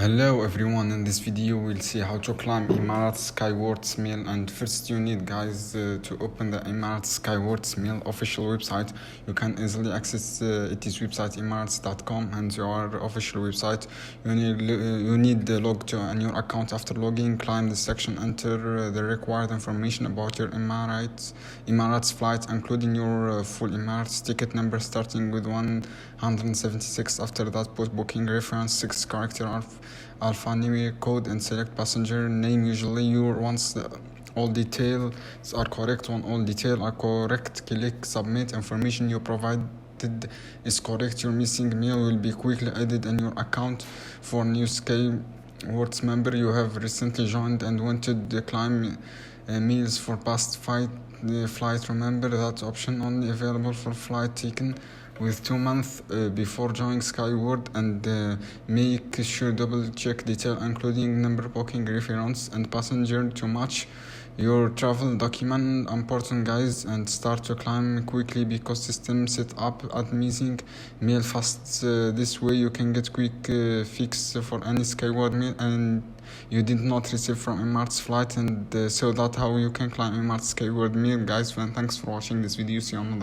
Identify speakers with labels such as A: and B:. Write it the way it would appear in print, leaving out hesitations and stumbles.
A: Hello everyone, in this video we'll see how to climb Emirates Skywards mail. And first you need guys to open the Emirates Skywards mail official website. You can easily access its website emirates.com and your official website. You need to log to a new account. After logging, climb the section, enter the required information about your Emirates flight, including your full Emirates ticket number starting with 176. After that, put booking reference 6 character alphanumeric code and select passenger name. Usually once all details are correct, when all details are correct, click submit. Information you provided is correct. Your missing mail will be quickly added in your account. For new Skywards member you have recently joined and wanted to climb meals for past flight, remember that option only available for flight taken with 2 months before joining Skyward, and make sure double check detail including number, booking reference and passenger to match your travel document. Important guys, and start to climb quickly because system set up amazing mail fast. This way you can get quick fix for any Skyward mail and you did not receive from Emirates flight, and so that's how you can climb Emirates Skyward mail guys. And thanks for watching this video. See you on the